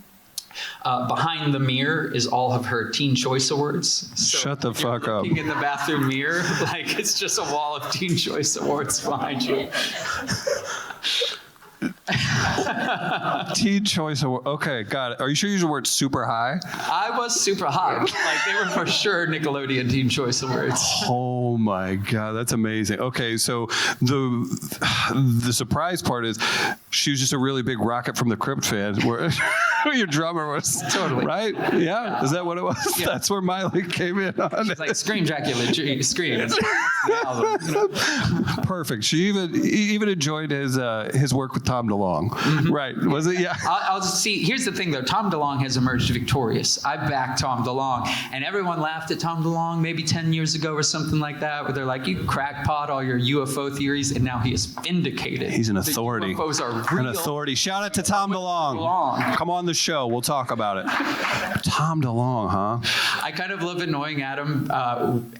Behind the mirror is all of her Teen Choice Awards. So shut the fuck up. Looking in the bathroom mirror, like it's just a wall of Teen Choice Awards behind you. Teen Choice Award. Okay, got it. Are you sure you use the word super high? I was super high. Like they were for sure Nickelodeon Teen Choice Awards. Oh my God, that's amazing. Okay, so the surprise part is she was just a really big Rocket from the Crypt fan. Where your drummer was totally right. Yeah, is that what it was? Yeah. That's where Miley came in on. She's like, "Scream, Dracula, scream." Perfect. She even enjoyed his work with Tom DeLonge. Mm-hmm. Right? Was it? Yeah. I'll just see. Here's the thing, though. Tom DeLonge has emerged victorious. I backed Tom DeLonge, and everyone laughed at Tom DeLonge maybe 10 years ago or something like that, where they're like, "You crackpot, all your UFO theories," and now he is vindicated. He's an authority. The UFOs are real. An authority. Shout out to Tom DeLonge. Come on the show. We'll talk about it. Tom DeLonge, huh? I kind of love annoying Adam.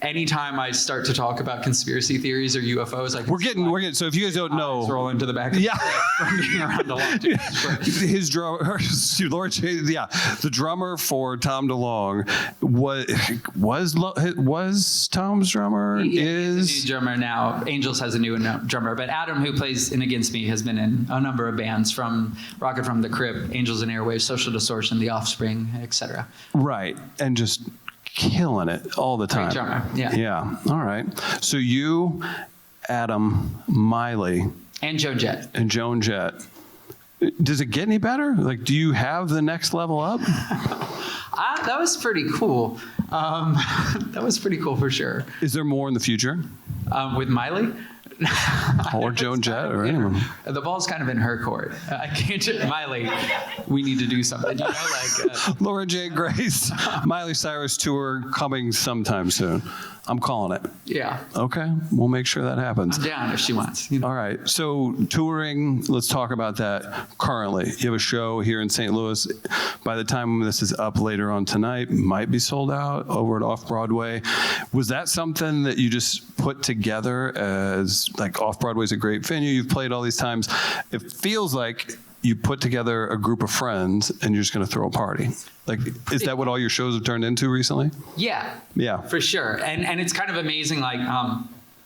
Anytime I start to talk about conspiracy theories or UFOs, like we're getting. So if you guys don't know, roll into the back. Yeah. From being around a lot. His drummer, Lord, yeah, the drummer for Tom DeLonge was Tom's drummer. He's a new drummer now. Angels has a new drummer, but Adam, who plays in Against Me, has been in a number of bands from Rocket from the Crypt, Angels and Airwaves, Social Distortion, The Offspring, etc. Right, and just killing it all the time. Great drummer, yeah. Yeah. All right. So you, Adam, Miley, and Joan Jett. Does it get any better? Like, do you have the next level up? That was pretty cool. That was pretty cool for sure. Is there more in the future? With Miley? Or Joan Jett or anyone. The ball's kind of in her court. I can't just, Miley, we need to do something, Laura J. Grace, Miley Cyrus tour coming sometime soon. I'm calling it. Yeah. Okay, we'll make sure that happens. I'm down if she wants. All right, so touring, let's talk about that currently. You have a show here in St. Louis. By the time this is up later on tonight, might be sold out over at Off-Broadway. Was that something that you just put together as, like, Off-Broadway's a great venue, you've played all these times. It feels like you put together a group of friends and you're just going to throw a party. Like, is that what all your shows have turned into recently? Yeah. Yeah. For sure. And it's kind of amazing. Like,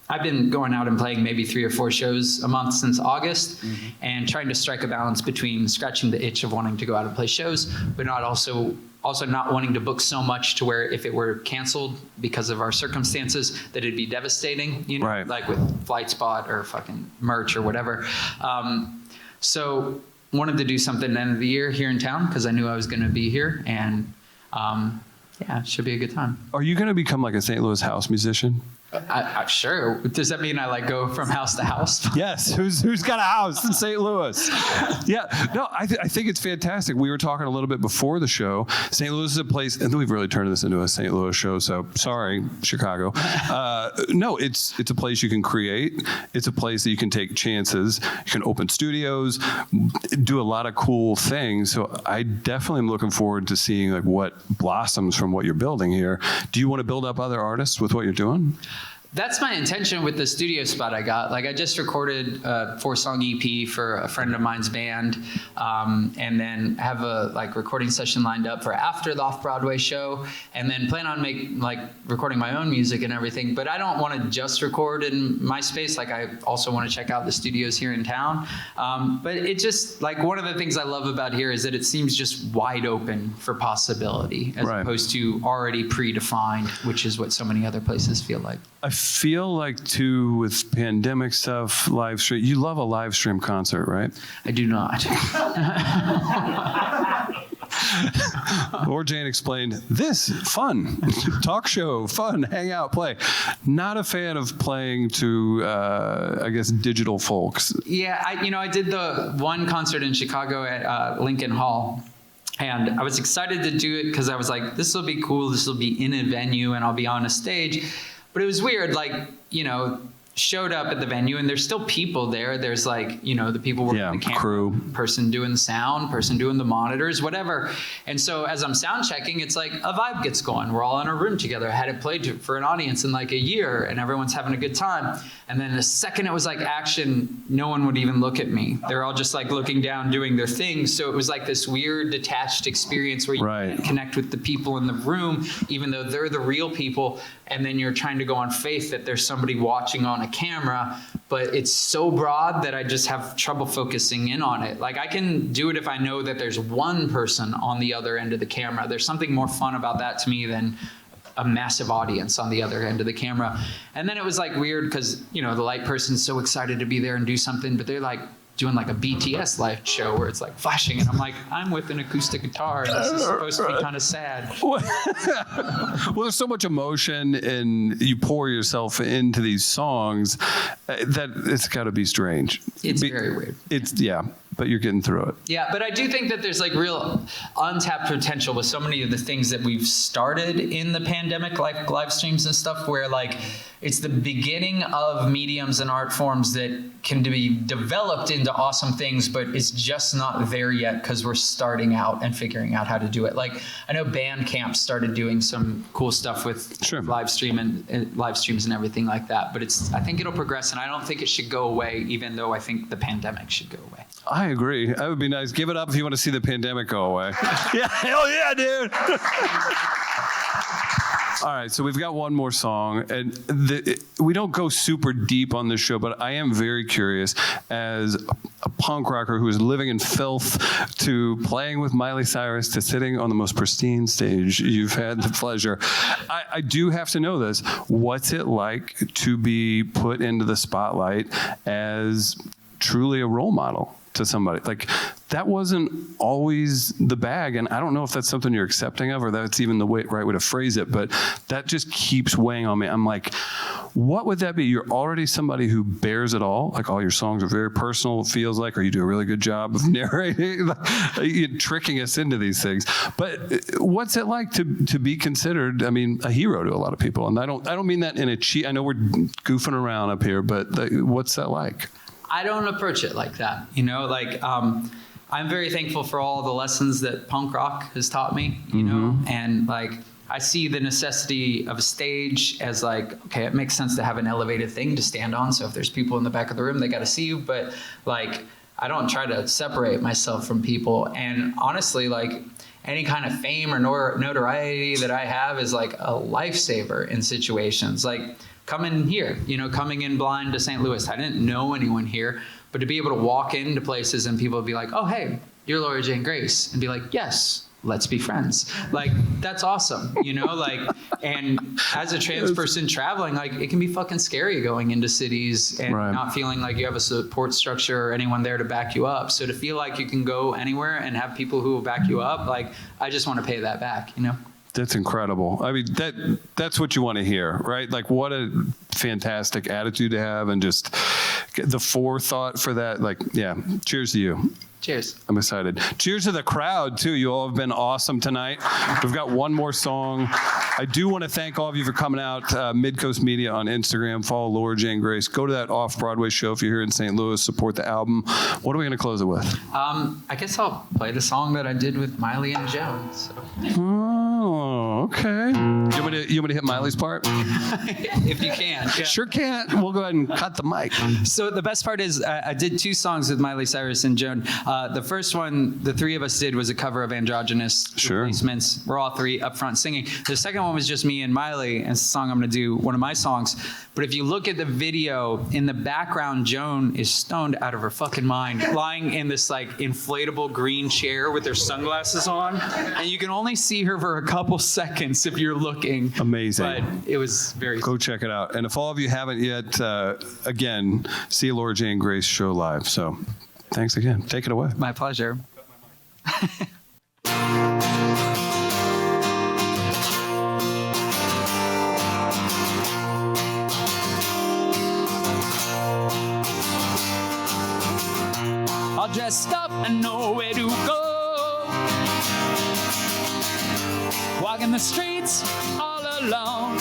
I've been going out and playing maybe 3 or 4 shows a month since August, and trying to strike a balance between scratching the itch of wanting to go out and play shows, but not also not wanting to book so much to where if it were canceled because of our circumstances, that it'd be devastating, you know, right. Like with Flight Spot or fucking merch or whatever. So wanted to do something at the end of the year here in town because I knew I was going to be here, and yeah, it should be a good time. Are you going to become like a St. Louis house musician? I sure. Does that mean I like go from house to house? Yes. Who's got a house in St. Louis? Yeah. No, I think it's fantastic. We were talking a little bit before the show. St. Louis is a place, and we've really turned this into a St. Louis show. So sorry, Chicago. No, it's a place you can create. It's a place that you can take chances. You can open studios, do a lot of cool things. So I definitely am looking forward to seeing like what blossoms from what you're building here. Do you want to build up other artists with what you're doing? That's my intention with the studio spot I got. Like, I just recorded a 4-song EP for a friend of mine's band, and then have a recording session lined up for after the Off-Broadway show, and then plan on recording my own music and everything. But I don't want to just record in my space. Like, I also want to check out the studios here in town. But it just, like, one of the things I love about here is that it seems just wide open for possibility, as right. opposed to already predefined, which is what so many other places feel like. I feel like too with pandemic stuff, live stream. You love a live stream concert, right? I do not. Or Jane explained this fun talk show, fun hang out, play. Not a fan of playing to I guess digital folks. Yeah, I did the one concert in Chicago at Lincoln Hall. And I was excited to do it because I was like, this will be cool. This will be in a venue and I'll be on a stage. But it was weird, like, showed up at the venue and there's still people there. There's like, the people working the camera, crew, person doing the sound, person doing the monitors, whatever. And so as I'm sound checking, it's like a vibe gets going. We're all in a room together. I hadn't played for an audience in like a year and everyone's having a good time. And then the second it was like action, no one would even look at me. They're all just like looking down, doing their thing. So it was like this weird detached experience where you can't connect with the people in the room, even though they're the real people. And then you're trying to go on faith that there's somebody watching on a camera, but it's so broad that I just have trouble focusing in on it. Like I can do it if I know that there's one person on the other end of the camera. There's something more fun about that to me than a massive audience on the other end of the camera. And then it was like weird because, the light person's so excited to be there and do something, but they're like doing like a BTS live show where it's like flashing and I'm like, I'm with an acoustic guitar and this is supposed to be kind of sad. Well, there's so much emotion and you pour yourself into these songs that it's got to be strange. It's very weird. But you're getting through it. Yeah, but I do think that there's like real untapped potential with so many of the things that we've started in the pandemic, like live streams and stuff, where like it's the beginning of mediums and art forms that can be developed into awesome things, but it's just not there yet because we're starting out and figuring out how to do it. Like I know Bandcamp started doing some cool stuff with live streams and everything like that, but I think it'll progress and I don't think it should go away, even though I think the pandemic should go away. I agree. That would be nice. Give it up if you want to see the pandemic go away. Yeah, hell yeah, dude. All right, so we've got one more song, and we don't go super deep on this show, but I am very curious, as a punk rocker who is living in filth, to playing with Miley Cyrus, to sitting on the most pristine stage you've had the pleasure. I do have to know this. What's it like to be put into the spotlight as truly a role model to somebody? Like, that wasn't always the bag, and I don't know if that's something you're accepting of or that's even the right way to phrase it, but that just keeps weighing on me. I'm like, what would that be? You're already somebody who bears it all. Like, all your songs are very personal, it feels like, or you do a really good job of narrating, you're tricking us into these things. But what's it like to be considered, a hero to a lot of people? And I don't mean that in a cheat. I know we're goofing around up here, but what's that like? I don't approach it like that, I'm very thankful for all the lessons that punk rock has taught me, and like I see the necessity of a stage as like, okay, it makes sense to have an elevated thing to stand on. So if there's people in the back of the room, they got to see you. But like, I don't try to separate myself from people. And honestly, like any kind of fame or notoriety that I have is like a lifesaver in situations. Like, coming here, coming in blind to St. Louis. I didn't know anyone here, but to be able to walk into places and people would be like, oh, hey, you're Laura Jane Grace, and be like, yes, let's be friends. Like, that's awesome, and as a trans person traveling, like, it can be fucking scary going into cities and not feeling like you have a support structure or anyone there to back you up. So to feel like you can go anywhere and have people who will back you up, like, I just want to pay that back, That's incredible. That's what you want to hear, right? Like, what a fantastic attitude to have, and just the forethought for that. Like, yeah, cheers to you. Cheers. I'm excited. Cheers to the crowd, too. You all have been awesome tonight. We've got one more song. I do want to thank all of you for coming out. Midcoast Media on Instagram. Follow Laura Jane Grace. Go to that off-Broadway show if you're here in St. Louis. Support the album. What are we going to close it with? I guess I'll play the song that I did with Miley and Joan. So. Oh, okay. You want me to hit Miley's part? If you can. Yeah. Sure can't. We'll go ahead and cut the mic. So the best part is I did 2 songs with Miley Cyrus and Joan. The first one, the 3 of us did, was a cover of Androgynous Replacements. We're all 3 up front singing. The second one was just me and Miley, and it's the song I'm going to do, one of my songs. But if you look at the video, in the background, Joan is stoned out of her fucking mind, lying in this like inflatable green chair with her sunglasses on. And you can only see her for a couple seconds if you're looking. Amazing. But it was very Go check it out. And if all of you haven't yet, again, see Laura Jane Grace show live. So thanks again. Take it away. my pleasure. All dressed up and nowhere to go, walking the streets all alone.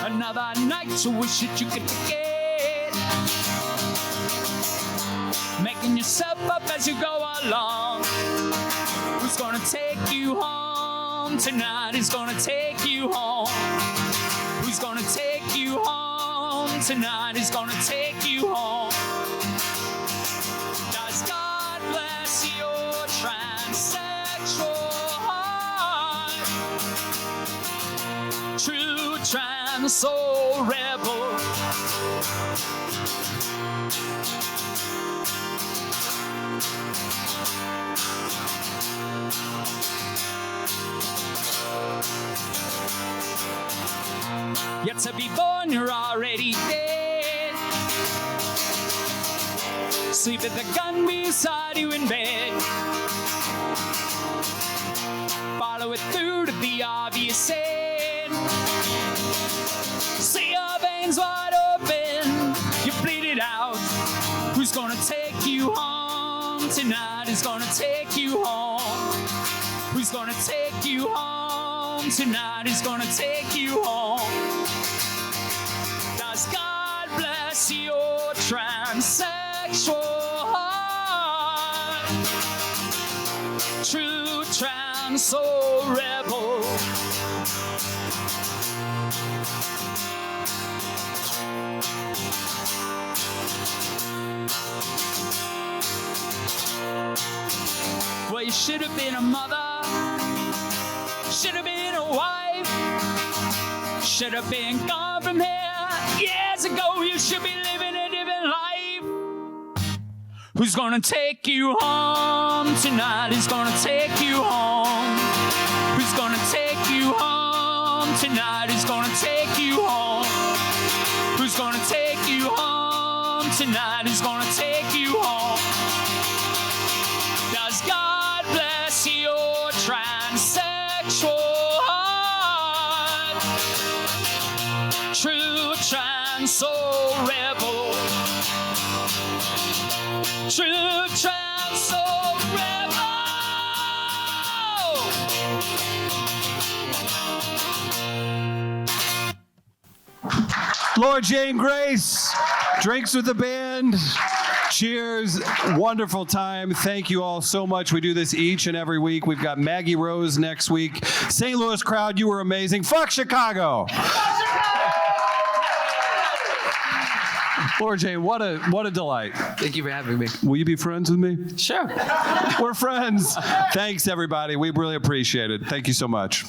Another night to wish that you could forget, making yourself up as you go along. Who's gonna take you home tonight? Who's gonna take you home? Who's gonna take you home tonight? Who's gonna take you home? Does God bless your transsexual heart? True trans soul rebel. Yet to be born, you're already dead. Sleep with the gun beside you in bed. Follow it through to the obvious end. See your veins wide open, you bleed it out. Who's gonna take you home tonight? Who's gonna take you home? Who's gonna take you home tonight? Who's gonna take you home? Does God bless your transsexual heart? True trans soul rebel. Well, you should have been a mother, should have been a wife, should have been gone from here years ago. You should be living a different life. Who's gonna take you home tonight? Who's gonna take you home? Who's gonna take you home tonight? Who's gonna take you home? Who's gonna take you home tonight? Who's gonna take you home? Does God bless your transsexual heart? True trans soul rebel. True trans soul rebel. Laura Jane Grace, drinks with the band. Cheers. Wonderful time. Thank you all so much. We do this each and every week. We've got Maggie Rose next week. St. Louis crowd, you were amazing. Fuck Chicago. Laura Jane, what a delight. Thank you for having me. Will you be friends with me? Sure. We're friends. Thanks, everybody. We really appreciate it. Thank you so much.